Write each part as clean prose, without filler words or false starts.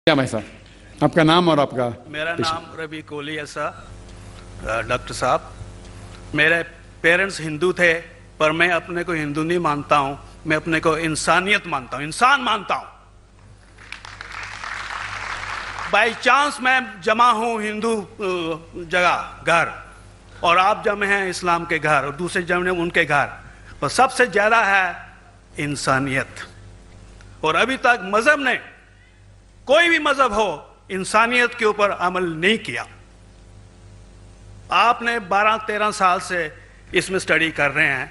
کیا بھائی صاحب آپ کا نام اور آپ کا؟ میرا نام ربی کولی ہے سر. ڈاکٹر صاحب، میرے پیرنٹس ہندو تھے، پر میں اپنے کو ہندو نہیں مانتا ہوں، میں اپنے کو انسانیت مانتا ہوں، انسان مانتا ہوں. بائی چانس میں جمع ہوں ہندو جگہ گھر، اور آپ جمع ہیں اسلام کے گھر، اور دوسرے جمع ان کے گھر، اور سب سے زیادہ ہے انسانیت. اور ابھی تک مذہب نے، کوئی بھی مذہب ہو، انسانیت کے اوپر عمل نہیں کیا. آپ نے 12-13 سال سے اس میں سٹڈی کر رہے ہیں،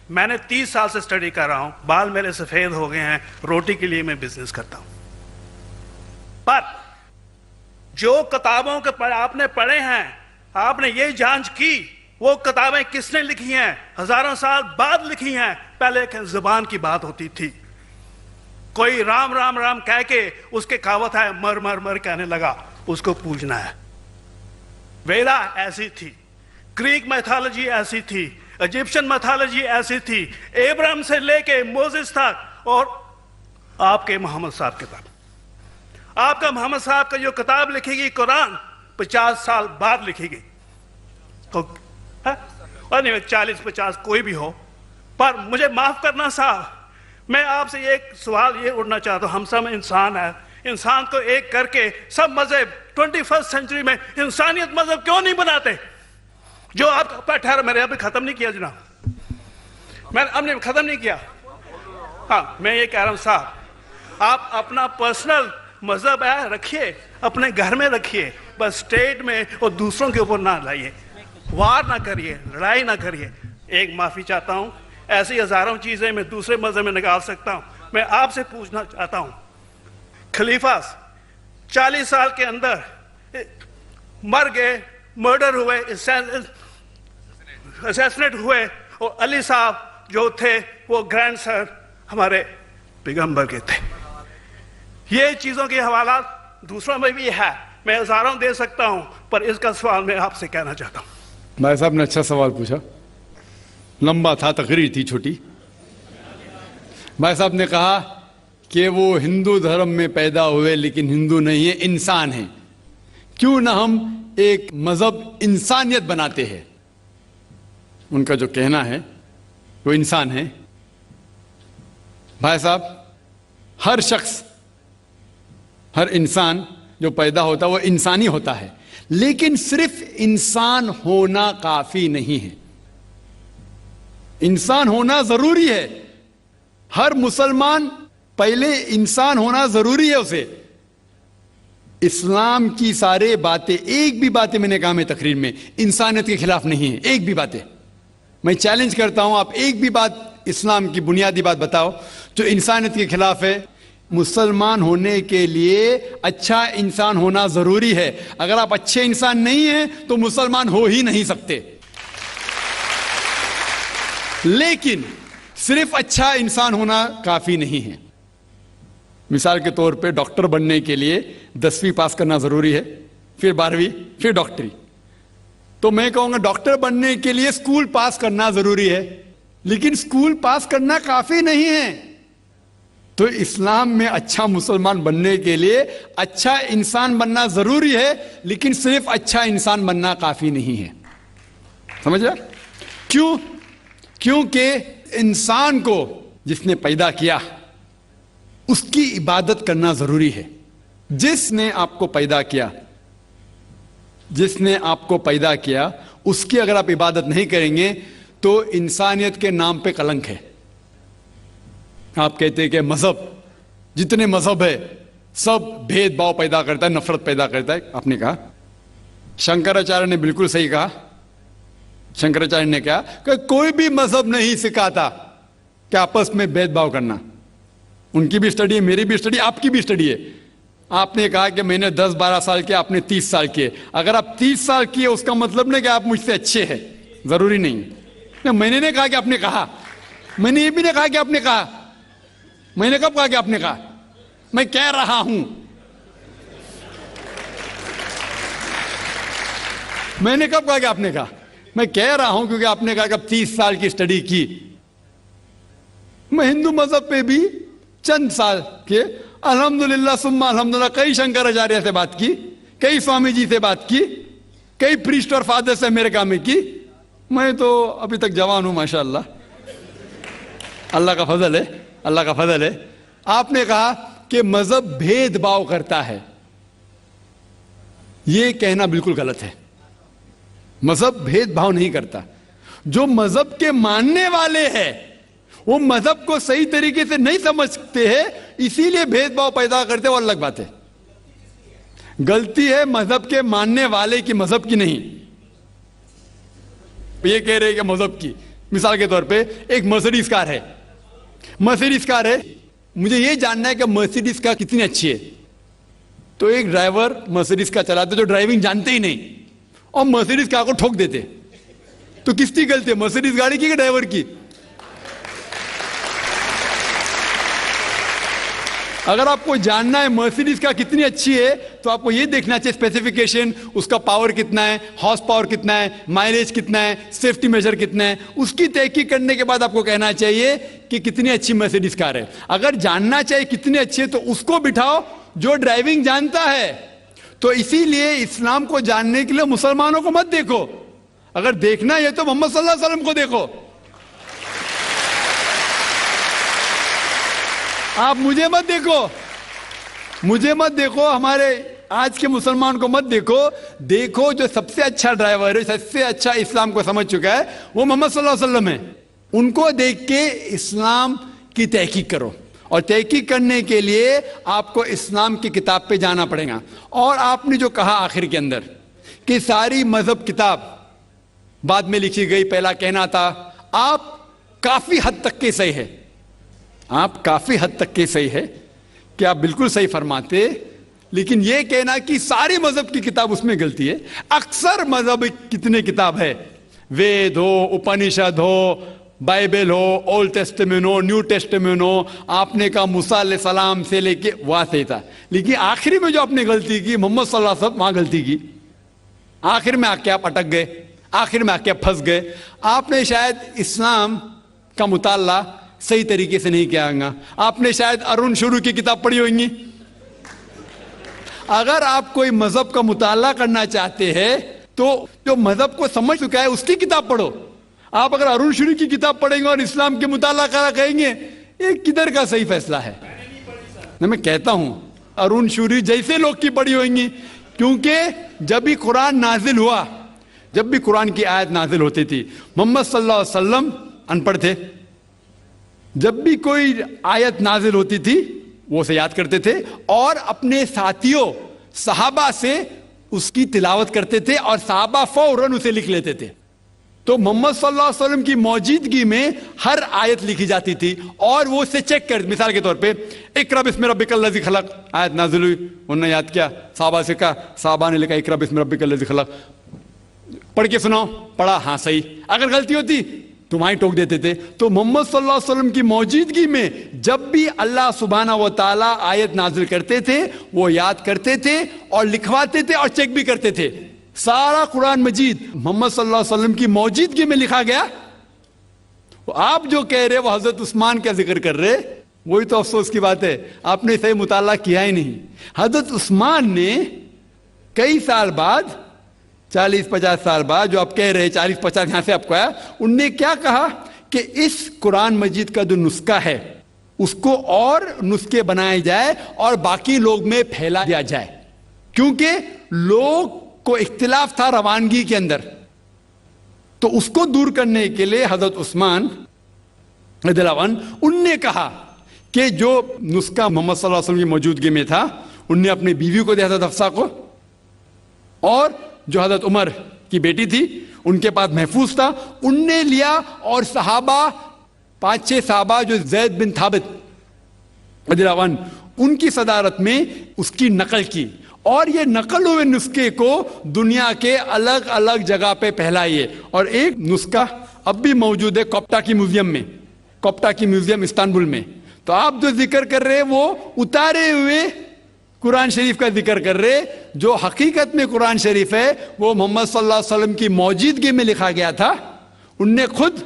میں نے 30 سال سے سٹڈی کر رہا ہوں، بال میرے سفید ہو گئے ہیں، روٹی کے لیے میں بزنس کرتا ہوں. پر جو کتابوں کے آپ نے پڑھے ہیں، آپ نے یہ جانچ کی وہ کتابیں کس نے لکھی ہیں؟ ہزاروں سال بعد لکھی ہیں. پہلے ایک زبان کی بات ہوتی تھی، کوئی رام رام رام کہہ کے اس کے کہاوت ہے مر مر مر کہنے لگا، اس کو پوجنا ہے. ویدا ایسی تھی، گریک میتھالوجی ایسی تھی، ایجپشن میتھالوجی ایسی تھی، ابراہیم سے لے کے موزس تک، اور آپ کے محمد صاحب کتاب، آپ کا محمد صاحب کا جو کتاب لکھی گئی قرآن 50 سال بعد لکھی گئی، اور نہیں 40-50 کوئی بھی ہو. پر مجھے معاف کرنا صاحب، میں آپ سے ایک سوال یہ اٹھنا چاہتا ہوں، ہم سب انسان ہیں، انسان کو ایک کر کے سب مذہب 21 سینچری میں انسانیت مذہب کیوں نہیں بناتے؟ جو آپ کا ٹھہرا، میں نے ابھی ختم نہیں کیا جناب، میں نے اب نے ختم نہیں کیا. ہاں میں یہ کہہ رہا ہوں صاحب، آپ اپنا پرسنل مذہب ہے رکھیے، اپنے گھر میں رکھیے، بس اسٹیٹ میں اور دوسروں کے اوپر نہ لائیے، وار نہ کریے، لڑائی نہ کریے. ایک معافی چاہتا ہوں، ایسی ہزاروں چیزیں میں دوسرے مذہب میں نکال سکتا ہوں. میں آپ سے پوچھنا چاہتا ہوں، خلیفہ 40 سال کے اندر مر گئے، مرڈر ہوئے، اسیسنیٹ ہوئے، اور علی صاحب جو تھے وہ گرینڈ سر ہمارے پیغمبر کے تھے. یہ چیزوں کے حوالات دوسروں میں بھی ہے، میں ہزاروں دے سکتا ہوں، پر اس کا سوال میں آپ سے کہنا چاہتا ہوں. بھائی صاحب نے اچھا سوال پوچھا، لمبا تھا، تقریر تھی چھوٹی. بھائی صاحب نے کہا کہ وہ ہندو دھرم میں پیدا ہوئے لیکن ہندو نہیں ہیں، انسان ہیں. کیوں نہ ہم ایک مذہب انسانیت بناتے ہیں؟ ان کا جو کہنا ہے وہ انسان ہے. بھائی صاحب، ہر شخص، ہر انسان جو پیدا ہوتا ہے وہ انسانی ہوتا ہے، لیکن صرف انسان ہونا کافی نہیں ہے. انسان ہونا ضروری ہے. ہر مسلمان پہلے انسان ہونا ضروری ہے اسے. اسلام کی سارے باتیں، ایک بھی باتیں میں نے کہا میں تقریر میں، انسانیت کے خلاف نہیں ہے. ایک بھی باتیں میں چیلنج کرتا ہوں، آپ ایک بھی بات اسلام کی بنیادی بات بتاؤ جو انسانیت کے خلاف ہے. مسلمان ہونے کے لیے اچھا انسان ہونا ضروری ہے. اگر آپ اچھے انسان نہیں ہیں تو مسلمان ہو ہی نہیں سکتے. لیکن صرف اچھا انسان ہونا کافی نہیں ہے. مثال کے طور پہ ڈاکٹر بننے کے لیے 10ویں پاس کرنا ضروری ہے، پھر 12ویں، پھر ڈاکٹری. تو میں کہوں گا ڈاکٹر بننے کے لیے اسکول پاس کرنا ضروری ہے، لیکن اسکول پاس کرنا کافی نہیں ہے. تو اسلام میں اچھا مسلمان بننے کے لیے اچھا انسان بننا ضروری ہے، لیکن صرف اچھا انسان بننا کافی نہیں ہے. سمجھ رہے؟ کیوں؟ کیونکہ انسان کو جس نے پیدا کیا اس کی عبادت کرنا ضروری ہے. جس نے آپ کو پیدا کیا، جس نے آپ کو پیدا کیا، اس کی اگر آپ عبادت نہیں کریں گے تو انسانیت کے نام پہ کلنک ہے. آپ کہتے ہیں کہ مذہب، جتنے مذہب ہے سب بھید بھاؤ پیدا کرتا ہے، نفرت پیدا کرتا ہے. آپ نے کہا، شنکراچاریہ نے بالکل صحیح کہا. شنکراچاریہ نے کہا کہ کوئی بھی مذہب نہیں سکھاتا کہ آپس میں بھید بھاؤ کرنا. ان کی بھی اسٹڈی ہے، میری بھی اسٹڈی، آپ کی بھی اسٹڈی ہے. آپ نے کہا کہ میں نے 10-12 سال کیا، آپ نے 30 سال کیے. اگر آپ 30 سال کیے اس کا مطلب نہیں کہ آپ مجھ سے اچھے ہیں، ضروری نہیں. میں نے نہیں کہا کہ آپ نے کہا، میں نے یہ بھی نہیں کہا کہ آپ نے کہا. میں نے کب کہا کہ آپ نے کہا؟ میں کہہ رہا ہوں. میں نے کب کہا کہ آپ نے کہا؟ میں کہہ رہا ہوں کیونکہ آپ نے کہا کہ اب 30 سال کی اسٹڈی کی. میں ہندو مذہب پہ بھی چند سال کے الحمدللہ ثم الحمدللہ کئی شنکراچاریہ سے بات کی, کئی سوامی جی سے بات کی, کئی پریسٹ اور فادر سے امریکہ میں کی. میں تو ابھی تک جوان ہوں ماشاءاللہ, اللہ کا فضل ہے, اللہ کا فضل ہے. آپ نے کہا کہ مذہب بھید بھاؤ کرتا ہے, یہ کہنا بالکل غلط ہے. مذہب بھید بھاؤ نہیں کرتا. جو مذہب کے ماننے والے ہیں وہ مذہب کو صحیح طریقے سے نہیں سمجھتے ہیں, اسی لیے بھید بھاؤ پیدا کرتے, وہ الگ بات ہے. غلطی ہے مذہب کے ماننے والے کی, مذہب کی نہیں. یہ کہہ رہے کہ مذہب کی, مثال کے طور پہ ایک مرسیڈیز کار ہے, مرسیڈیز کار ہے, مجھے یہ جاننا ہے کہ مرسیڈیز کار کتنی اچھی ہے. تو ایک ڈرائیور مرسیڈیز کار چلاتے جو ڈرائیونگ جانتے ہی نہیں اور مرسیڈیز کار کو ٹھوک دیتے, تو کس کی غلطی ہے, مرسیڈیز گاڑی کی کہ ڈرائیور کی؟ اگر آپ کو جاننا ہے مرسیڈیز کا کتنی اچھی ہے تو آپ کو یہ دیکھنا چاہیے اسپیسیفیکیشن, اس کا پاور کتنا ہے, ہارس پاور کتنا ہے, مائلیج کتنا ہے, سیفٹی میجر کتنا ہے. اس کی تحقیق کرنے کے بعد آپ کو کہنا چاہیے کہ کتنی اچھی مرسیڈیز کار ہے. اگر جاننا چاہیے کتنی اچھی ہے تو اس کو بٹھاؤ جو ڈرائیونگ جانتا ہے. تو اسی لیے اسلام کو جاننے کے لیے مسلمانوں کو مت دیکھو, اگر دیکھنا ہے تو محمد صلی اللہ علیہ وسلم کو دیکھو. آپ مجھے مت دیکھو, مجھے مت دیکھو, ہمارے آج کے مسلمان کو مت دیکھو. دیکھو جو سب سے اچھا ڈرائیور ہے, سب سے اچھا اسلام کو سمجھ چکا ہے, وہ محمد صلی اللہ علیہ وسلم ہے. ان کو دیکھ کے اسلام کی تحقیق کرو, اور تحقیق کرنے کے لیے آپ کو اسلام کی کتاب پہ جانا پڑے گا. اور آپ نے جو کہا آخر کے اندر کہ ساری مذہب کتاب بعد میں لکھی گئی, پہلا کہنا تھا, آپ کافی حد تک کے صحیح ہے, آپ کافی حد تک کے صحیح ہے کہ آپ بالکل صحیح فرماتے, لیکن یہ کہنا کہ ساری مذہب کی کتاب اس میں غلطی ہے. اکثر مذہب کتنے کتاب ہے, وید ہو, اپنشد ہو, بائبل ہو, اولڈ ٹیسٹمنٹ ہو, نیو ٹیسٹمنٹ ہو, آپ نے کہا موسیٰ علیہ السلام سے لے کے وہاں سے تھا, لیکن آخری میں جو آپ نے غلطی کی محمد صلی اللہ علیہ وسلم, وہاں غلطی کی. آخر میں آ کے آپ اٹک گئے, آخر میں آ کے آپ پھنس گئے. آپ نے شاید اسلام کا مطالعہ صحیح طریقے سے نہیں کیا گا. آپ نے شاید ارون شروع کی کتاب پڑھی ہوگی. اگر آپ کوئی مذہب کا مطالعہ کرنا چاہتے ہیں تو جو مذہب کو سمجھ چکا ہے اس کی کتاب پڑھو. آپ اگر ارون شروع کی کتاب پڑھیں گے اور اسلام کے مطالعہ کرا کہیں گے, یہ کدھر کا صحیح فیصلہ ہے؟ میں کہتا ہوں ارون شوری جیسے لوگ کی پڑھی ہوئیں, کیونکہ جب بھی قرآن نازل ہوا, جب بھی قرآن کی آیت نازل ہوتی تھی, محمد صلی اللہ علیہ وسلم ان پڑھ تھے. جب بھی کوئی آیت نازل ہوتی تھی وہ اسے یاد کرتے تھے اور اپنے ساتھیوں صحابہ سے اس کی تلاوت کرتے تھے, اور صحابہ فوراً اسے لکھ لیتے تھے. تو محمد صلی اللہ علیہ وسلم کی موجودگی میں ہر آیت لکھی جاتی تھی اور وہ اسے چیک کر, مثال کے طور پہ اقرا بسم ربک الذی خلق آیت نازل ہوئی, انہوں نے یاد کیا, صحابہ سے کہا, صحابہ نے لکھا اقرا بسم ربک الذی خلق, پڑھ کے سناؤ, پڑھا, ہاں صحیح. اگر غلطی ہوتی تو وہیں ٹوک دیتے تھے. تو محمد صلی اللہ علیہ وسلم کی موجودگی میں جب بھی اللہ سبحانہ و تعالیٰ آیت نازل کرتے تھے وہ یاد کرتے تھے اور لکھواتے تھے اور چیک بھی کرتے تھے. سارا قرآن مجید محمد صلی اللہ علیہ وسلم کی موجودگی میں لکھا گیا. آپ جو کہہ رہے وہ حضرت عثمان کا ذکر کر رہے, وہی تو افسوس کی بات ہے, آپ نے صحیح مطالعہ کیا ہی نہیں. حضرت عثمان نے کئی سال بعد, 40-50 سال بعد, جو آپ کہہ رہے 40-50 یہاں سے آپ کو آیا, ان نے کیا کہا کہ اس قرآن مجید کا جو نسخہ ہے اس کو اور نسخے بنائے جائے اور باقی لوگ میں پھیلا دیا جائے, کیونکہ لوگ کو اختلاف تھا روانگی کے اندر. تو اس کو دور کرنے کے لیے حضرت عثمان رضی اللہ عنہ, ان نے کہا کہ جو نسخہ محمد صلی اللہ علیہ وسلم کی موجودگی میں تھا ان نے اپنی بیوی کو دیا حضرت حفصہ کو, اور جو حضرت عمر کی بیٹی تھی ان کے پاس محفوظ تھا, ان نے لیا, اور صحابہ 5-6 صحابہ جو زید بن ثابت رضی اللہ عنہ ان کی صدارت میں اس کی نقل کی, اور یہ نقل ہوئے نسخے کو دنیا کے الگ الگ جگہ پہ پھیلائیے. اور ایک نسخہ اب بھی موجود ہے کوپٹا کی میوزیم میں, کوپٹا کی میوزیم استنبول میں. تو آپ جو ذکر کر رہے وہ اتارے ہوئے قرآن شریف کا ذکر کر رہے, جو حقیقت میں قرآن شریف ہے وہ محمد صلی اللہ علیہ وسلم کی موجودگی میں لکھا گیا تھا. ان نے خود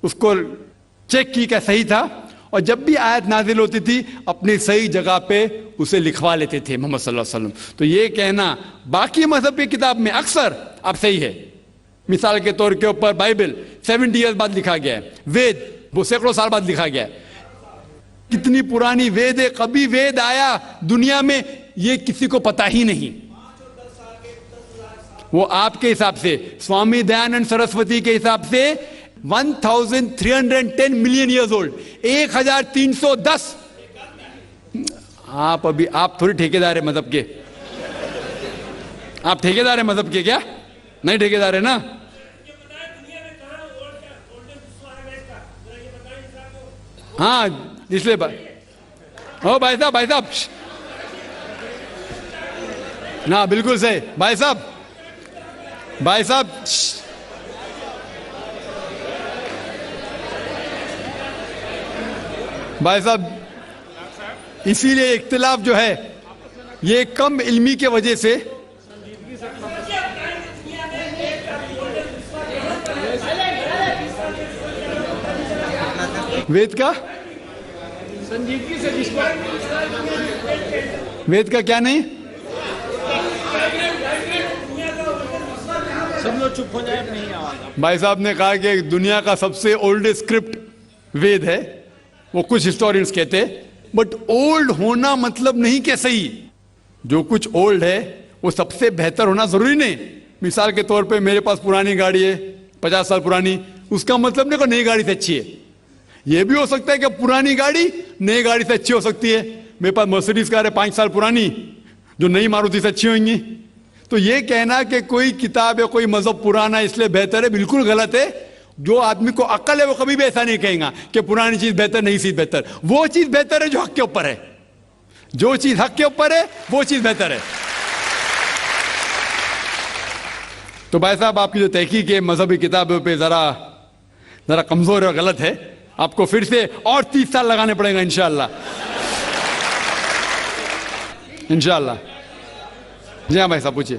اس کو چیک کی کہ صحیح تھا, اور جب بھی آیت نازل ہوتی تھی اپنی صحیح جگہ پہ اسے لکھوا لیتے تھے محمد صلی اللہ علیہ وسلم. تو یہ کہنا باقی مذہب کی کتاب میں اکثر اب صحیح ہے. مثال کے طور کے اوپر بائبل 70 ایئرز بعد لکھا گیا ہے, وید وہ سینکڑوں سال بعد لکھا گیا ہے. کتنی پرانی وید ہے, کبھی وید آیا دنیا میں یہ کسی کو پتا ہی نہیں. وہ آپ کے حساب سے, سوامی دیانند سرسوتی کے حساب سے 1310 ملین ایئرز اولڈ, 1310. آپ تھوڑی ٹھیکیدار ہے مذہب کے, آپ ٹھیکیدار ہیں مذہب کے کیا؟ نہیں ٹھیکیدار ہے نا. ہاں اس لیے بھائی صاحب نا بالکل صحیح. بھائی صاحب اسی لیے اختلاف جو ہے یہ کم علمی کے وجہ سے. وید کا سنجیدگی سے وید کا کیا نہیں, سب لوگ چپ ہو جائے, نہیں آواز. بھائی صاحب نے کہا کہ دنیا کا سب سے اولڈ اسکرپٹ وید ہے, وہ کچھ ہسٹورینز کہتے, بٹ اولڈ ہونا مطلب نہیں کہ صحیح. جو کچھ اولڈ ہے وہ سب سے بہتر ہونا ضروری نہیں. مثال کے طور پہ میرے پاس پرانی گاڑی ہے 50 سال پرانی, اس کا مطلب نہیں کہ نئی گاڑی سے اچھی ہے. یہ بھی ہو سکتا ہے کہ پرانی گاڑی نئی گاڑی سے اچھی ہو سکتی ہے. میرے پاس مرسیڈیز کار ہے 5 سال پرانی جو نئی ماروتی سے اچھی ہوئیں گی. تو یہ کہنا کہ کوئی کتاب ہے کوئی مذہب پرانا اس لیے بہتر ہے, بالکل غلط ہے. جو آدمی کو عقل ہے وہ کبھی بھی ایسا نہیں کہیں گا کہ پرانی چیز بہتر نئی چیز بہتر. وہ چیز بہتر ہے جو حق کے اوپر ہے, جو چیز حق کے اوپر ہے وہ چیز بہتر ہے. تو بھائی صاحب آپ کی جو تحقیق ہے مذہبی کتابوں پہ ذرا کمزور اور غلط ہے. آپ کو پھر سے اور 30 سال لگانے پڑیں گا انشاءاللہ. انشاءاللہ. جی ہاں بھائی صاحب پوچھئے.